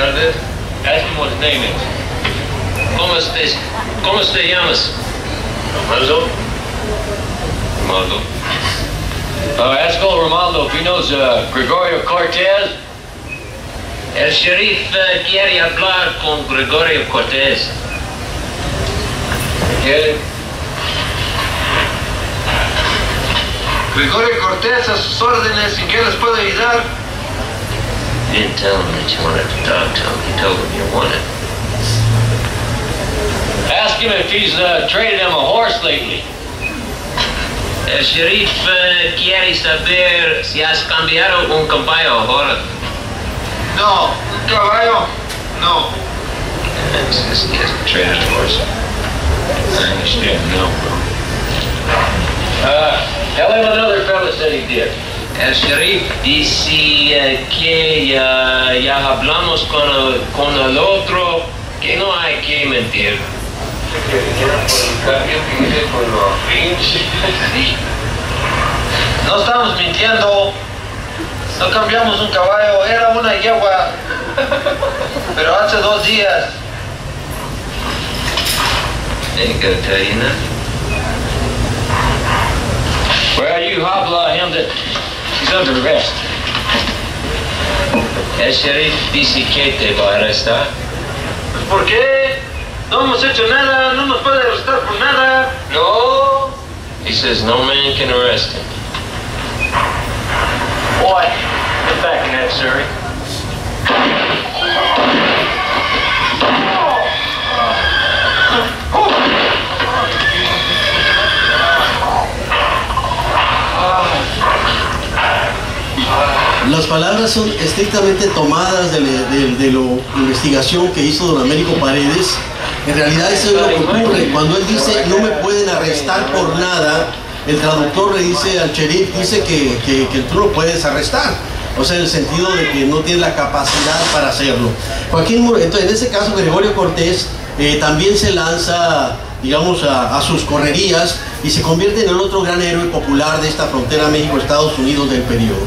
tardes. Ask him what his name is. ¿Cómo te llamas? Romaldo. Romaldo. Ask old Romaldo if he knows Gregorio Cortez. El sheriff quiere hablar con Gregorio Cortez. ¿Quiere? Gregorio Cortez, a sus órdenes, ¿en qué les puedo ayudar? You didn't tell him that you wanted to talk to him. You told him you wanted. Ask him if he's traded him a horse lately. El sheriff quiere saber si has cambiado un caballo ahora. No, un caballo, no. He hasn't traded a horse. I understand, no, bro. Tell him another fella said he did. El sheriff dice que ya hablamos con el otro, que no hay que mentir. No estamos mintiendo. No cambiamos un caballo, era una yegua. Pero hace 2 días. Ain't gonna tell you nothing. Well, you habla him that he's under arrest. El sheriff dice que te va a arrestar. Pues, ¿por qué? No hemos hecho nada, no nos puede arrestar por nada. No. He says no man can arrest him. Boy, get back in that Surrey. Las palabras son estrictamente tomadas de la investigación que hizo don Américo Paredes. En realidad eso es lo que ocurre. Cuando él dice no me pueden arrestar por nada, el traductor le dice al sheriff, dice que tú no puedes arrestar. O sea, en el sentido de que no tiene la capacidad para hacerlo. Entonces, en ese caso, Gregorio Cortez también se lanza, digamos, a sus correrías y se convierte en el otro gran héroe popular de esta frontera México-Estados Unidos del periodo.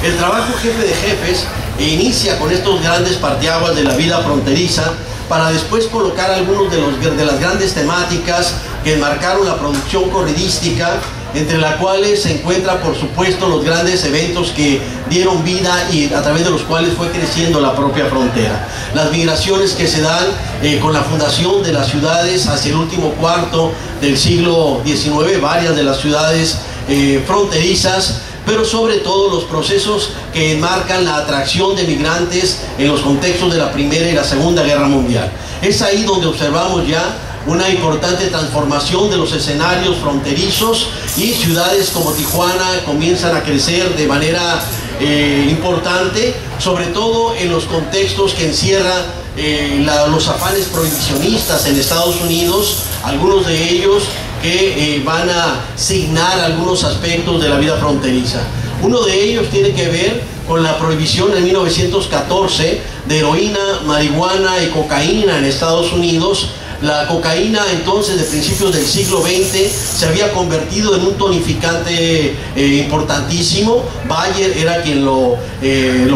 El trabajo jefe de jefes inicia con estos grandes parteaguas de la vida fronteriza para después colocar algunos de las grandes temáticas que marcaron la producción corridística, entre las cuales se encuentran, por supuesto, los grandes eventos que dieron vida y a través de los cuales fue creciendo la propia frontera. Las migraciones que se dan con la fundación de las ciudades hacia el último cuarto del siglo XIX, varias de las ciudades fronterizas, pero sobre todo los procesos que enmarcan la atracción de migrantes en los contextos de la Primera y la Segunda Guerra Mundial. Es ahí donde observamos ya una importante transformación de los escenarios fronterizos y ciudades como Tijuana comienzan a crecer de manera importante, sobre todo en los contextos que encierran los afanes prohibicionistas en Estados Unidos, algunos de ellos que van a signar algunos aspectos de la vida fronteriza. Uno de ellos tiene que ver con la prohibición en 1914 de heroína, marihuana y cocaína en Estados Unidos. La cocaína entonces de principios del siglo XX se había convertido en un tonificante importantísimo. Bayer era quien lo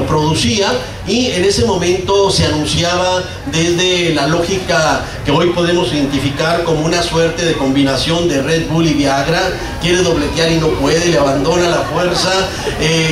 producía y en ese momento se anunciaba desde la lógica que hoy podemos identificar como una suerte de combinación de Red Bull y Viagra. Quiere dobletear y no puede, le abandona la fuerza,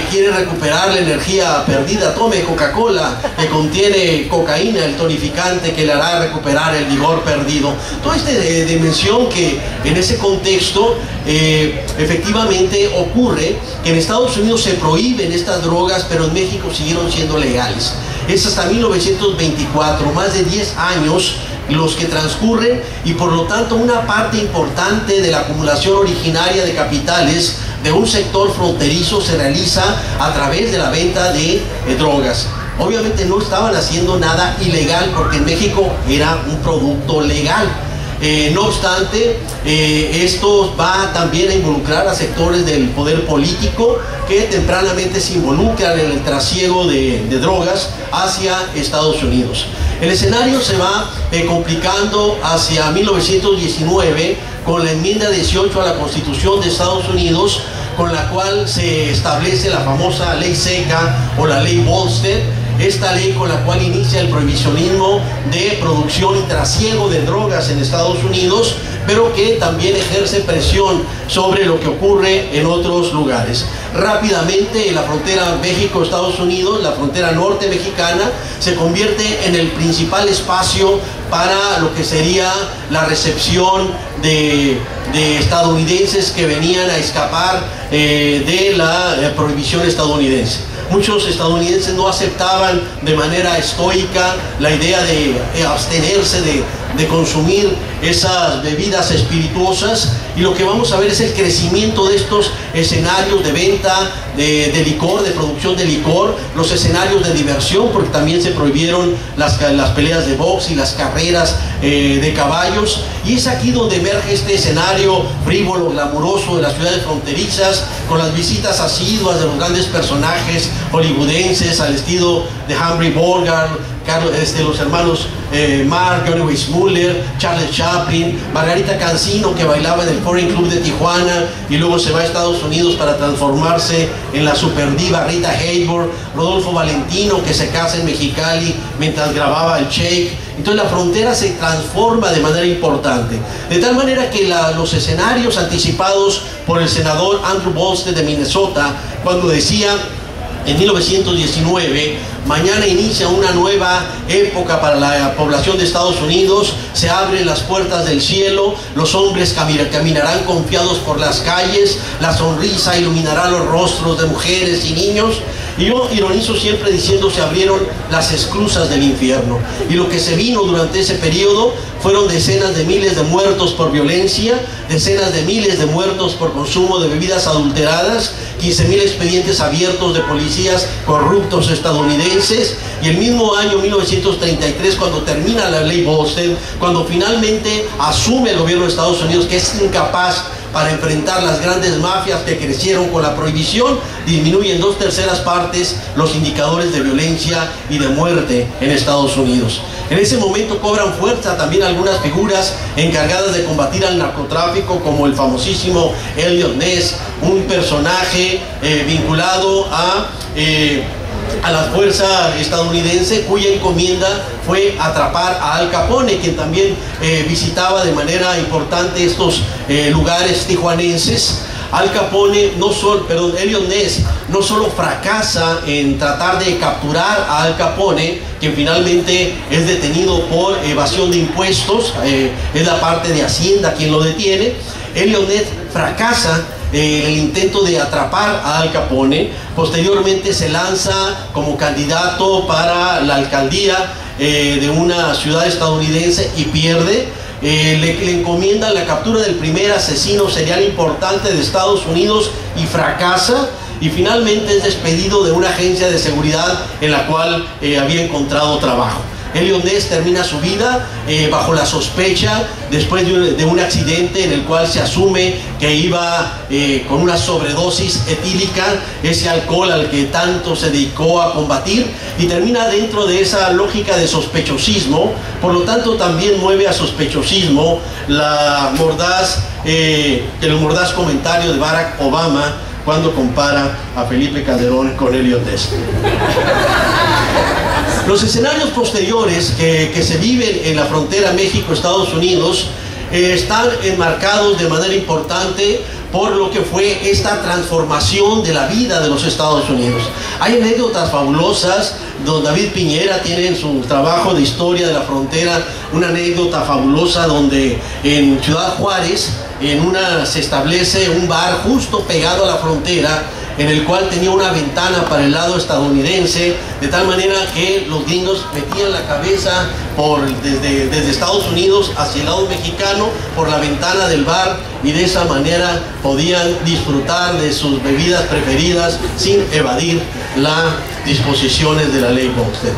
quiere recuperar la energía perdida, tome Coca-Cola que contiene cocaína, el tonificante que le hará recuperar el vigor perdido. Toda esta dimensión que en ese contexto efectivamente ocurre que en Estados Unidos se prohíben estas drogas, pero en México siguieron siendo legales. Es hasta 1924, más de 10 años los que transcurren, y por lo tanto una parte importante de la acumulación originaria de capitales de un sector fronterizo se realiza a través de la venta de drogas. Obviamente no estaban haciendo nada ilegal porque en México era un producto legal. No obstante, esto va también a involucrar a sectores del poder político que tempranamente se involucran en el trasiego de drogas hacia Estados Unidos. El escenario se va complicando hacia 1919 con la enmienda 18 a la Constitución de Estados Unidos, con la cual se establece la famosa ley seca o la ley Volstead, esta ley con la cual inicia el prohibicionismo de producción y trasiego de drogas en Estados Unidos, pero que también ejerce presión sobre lo que ocurre en otros lugares. Rápidamente, la frontera México-Estados Unidos, la frontera norte mexicana, se convierte en el principal espacio para lo que sería la recepción de estadounidenses que venían a escapar de la prohibición estadounidense. Muchos estadounidenses no aceptaban de manera estoica la idea de abstenerse de consumir esas bebidas espirituosas, y lo que vamos a ver es el crecimiento de estos escenarios de venta de licor, de producción de licor, los escenarios de diversión, porque también se prohibieron las peleas de box y las carreras de caballos, y es aquí donde emerge este escenario frívolo, glamuroso de las ciudades fronterizas, con las visitas asiduas de los grandes personajes hollywoodenses al estilo de Humphrey Bogart, los hermanos Mark, Johnny Weissmuller, Charles Chaplin, Margarita Cancino, que bailaba en el Foreign Club de Tijuana y luego se va a Estados Unidos para transformarse en la superdiva Rita Hayworth, Rodolfo Valentino, que se casa en Mexicali mientras grababa el Shake. Entonces la frontera se transforma de manera importante, de tal manera que los escenarios anticipados por el senador Andrew Volstead de Minnesota, cuando decía en 1919, mañana inicia una nueva época para la población de Estados Unidos, se abren las puertas del cielo, los hombres caminarán confiados por las calles, la sonrisa iluminará los rostros de mujeres y niños. Y yo ironizo siempre diciendo, se abrieron las esclusas del infierno. Y lo que se vino durante ese periodo fueron decenas de miles de muertos por violencia, decenas de miles de muertos por consumo de bebidas adulteradas, 15.000 expedientes abiertos de policías corruptos estadounidenses. Y el mismo año 1933, cuando termina la ley Volstead, cuando finalmente asume el gobierno de Estados Unidos, que es incapaz para enfrentar las grandes mafias que crecieron con la prohibición, disminuyen 2/3 partes los indicadores de violencia y de muerte en Estados Unidos. En ese momento cobran fuerza también algunas figuras encargadas de combatir al narcotráfico, como el famosísimo Eliot Ness, un personaje vinculado a la fuerza estadounidense, cuya encomienda fue atrapar a Al Capone, quien también visitaba de manera importante estos lugares tijuanenses. Al Capone, Eliot Ness no solo fracasa en tratar de capturar a Al Capone, quien finalmente es detenido por evasión de impuestos, es la parte de Hacienda quien lo detiene. Eliot Ness fracasa en el intento de atrapar a Al Capone. Posteriormente se lanza como candidato para la alcaldía de una ciudad estadounidense y pierde. Le encomienda la captura del primer asesino serial importante de Estados Unidos y fracasa, y finalmente es despedido de una agencia de seguridad en la cual había encontrado trabajo. Eliot Ness termina su vida bajo la sospecha, después de un accidente en el cual se asume que iba con una sobredosis etílica, ese alcohol al que tanto se dedicó a combatir, y termina dentro de esa lógica de sospechosismo. Por lo tanto, también mueve a sospechosismo el mordaz comentario de Barack Obama cuando compara a Felipe Calderón con Eliot Ness. Los escenarios posteriores que se viven en la frontera México-Estados Unidos están enmarcados de manera importante por lo que fue esta transformación de la vida de los Estados Unidos. Hay anécdotas fabulosas. Don David Piñera tiene en su trabajo de historia de la frontera una anécdota fabulosa donde en Ciudad Juárez se establece un bar justo pegado a la frontera, en el cual tenía una ventana para el lado estadounidense, de tal manera que los gringos metían la cabeza desde Estados Unidos hacia el lado mexicano por la ventana del bar, y de esa manera podían disfrutar de sus bebidas preferidas sin evadir las disposiciones de la ley Volstead.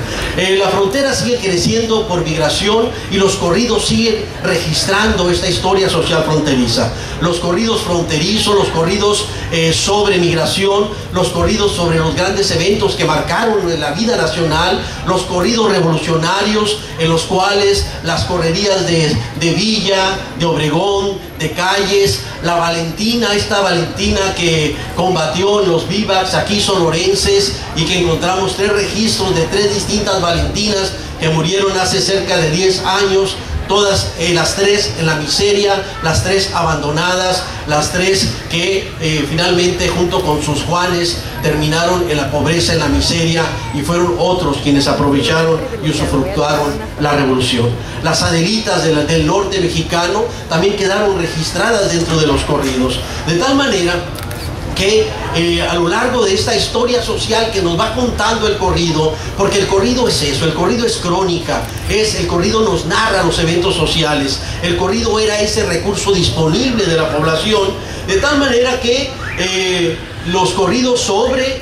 La frontera sigue creciendo por migración, y los corridos siguen registrando esta historia social fronteriza. Los corridos fronterizos, los corridos sobre migración, los corridos sobre los grandes eventos que marcaron la vida nacional, los corridos revolucionarios en los cuales las correrías de Villa, de Obregón, de Calles, la Valentina, esta Valentina que combatió en los vivacs aquí sonorenses y que encontramos 3 registros de 3 distintas Valentinas que murieron hace cerca de 10 años, todas las 3 en la miseria, las 3 abandonadas, las 3 que finalmente junto con sus Juanes terminaron en la pobreza, en la miseria, y fueron otros quienes aprovecharon y usufructuaron la revolución. Las Adelitas del norte mexicano también quedaron registradas dentro de los corridos, de tal manera que a lo largo de esta historia social que nos va contando el corrido, porque el corrido es eso, el corrido es crónica, el corrido nos narra los eventos sociales, el corrido era ese recurso disponible de la población, de tal manera que los corridos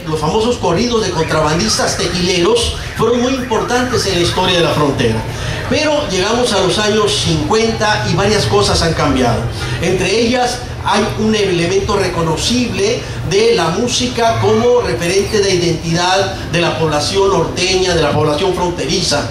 los famosos corridos de contrabandistas tequileros fueron muy importantes en la historia de la frontera. Pero llegamos a los años 50 y varias cosas han cambiado. Entre ellas hay un elemento reconocible de la música como referente de identidad de la población norteña, de la población fronteriza.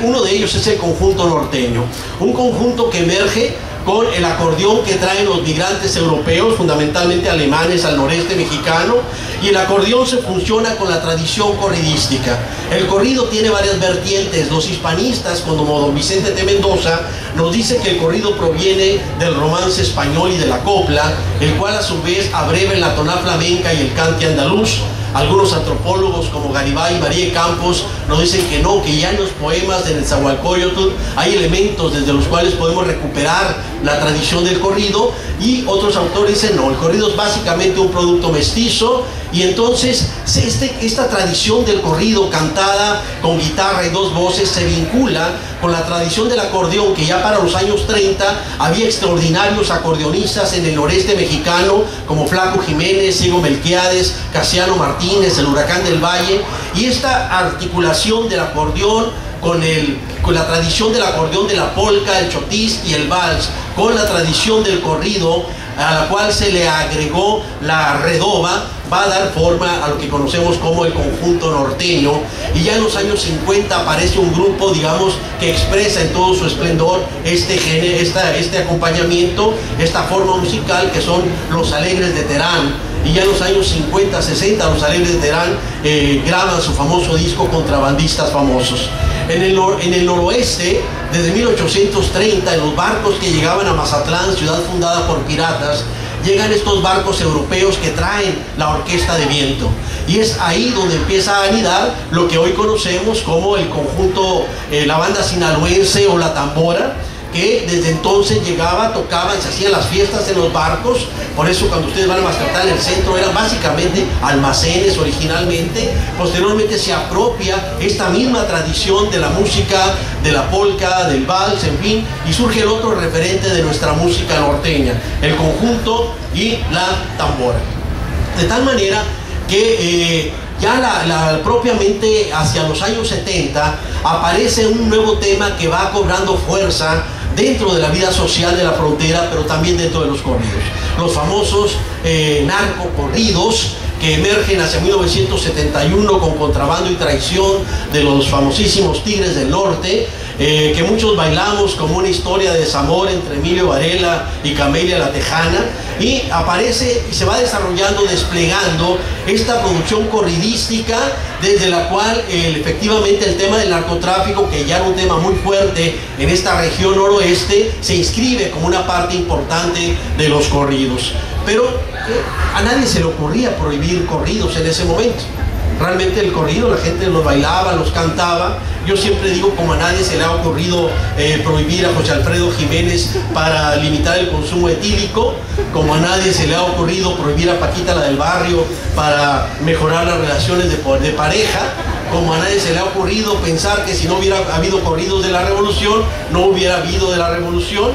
Uno de ellos es el conjunto norteño, un conjunto que emerge con el acordeón que traen los migrantes europeos, fundamentalmente alemanes, al noreste mexicano, y el acordeón se fusiona con la tradición corridística. El corrido tiene varias vertientes. Los hispanistas, como don Vicente de Mendoza, nos dice que el corrido proviene del romance español y de la copla, el cual a su vez abreva en la tonada flamenca y el cante andaluz. Algunos antropólogos como Garibay y María Campos nos dicen que no, que ya en los poemas de Nezahualcóyotl hay elementos desde los cuales podemos recuperar la tradición del corrido, y otros autores dicen no, el corrido es básicamente un producto mestizo. Y entonces esta tradición del corrido cantada con guitarra y 2 voces se vincula con la tradición del acordeón, que ya para los años 30 había extraordinarios acordeonistas en el noreste mexicano como Flaco Jiménez, Ciego Melquiades, Casiano Martínez, el Huracán del Valle, y esta articulación del acordeón con la tradición del acordeón de la polca, el chotis y el vals, con la tradición del corrido, a la cual se le agregó la redoba, va a dar forma a lo que conocemos como el conjunto norteño. Y ya en los años 50 aparece un grupo, digamos, que expresa en todo su esplendor este acompañamiento, esta forma musical, que son los Alegres de Terán. Y ya en los años 50, 60, los Alegres de Terán graban su famoso disco Contrabandistas Famosos. En el noroeste, desde 1830, en los barcos que llegaban a Mazatlán, ciudad fundada por piratas, llegan estos barcos europeos que traen la orquesta de viento. Y es ahí donde empieza a anidar lo que hoy conocemos como el conjunto, la banda sinaloense o la tambora, que desde entonces llegaba, tocaban, se hacían las fiestas en los barcos. Por eso cuando ustedes van a Mazatlán, el centro eran básicamente almacenes originalmente. Posteriormente se apropia esta misma tradición de la música, de la polca, del vals, en fin, y surge el otro referente de nuestra música norteña, el conjunto y la tambora. De tal manera que ya propiamente hacia los años 70 aparece un nuevo tema que va cobrando fuerza dentro de la vida social de la frontera, pero también dentro de los corridos. Los famosos narcocorridos, que emergen hacia 1971 con Contrabando y Traición de los famosísimos Tigres del Norte, que muchos bailamos como una historia de desamor entre Emilio Varela y Camelia la Tejana, y aparece y se va desarrollando, desplegando esta producción corridística, desde la cual efectivamente el tema del narcotráfico, que ya era un tema muy fuerte en esta región noroeste, se inscribe como una parte importante de los corridos. Pero a nadie se le ocurría prohibir corridos en ese momento. Realmente el corrido la gente los bailaba, los cantaba. Yo siempre digo, como a nadie se le ha ocurrido prohibir a José Alfredo Jiménez para limitar el consumo etílico, como a nadie se le ha ocurrido prohibir a Paquita la del Barrio para mejorar las relaciones de pareja, como a nadie se le ha ocurrido pensar que si no hubiera habido corridos de la revolución, no hubiera habido de la revolución.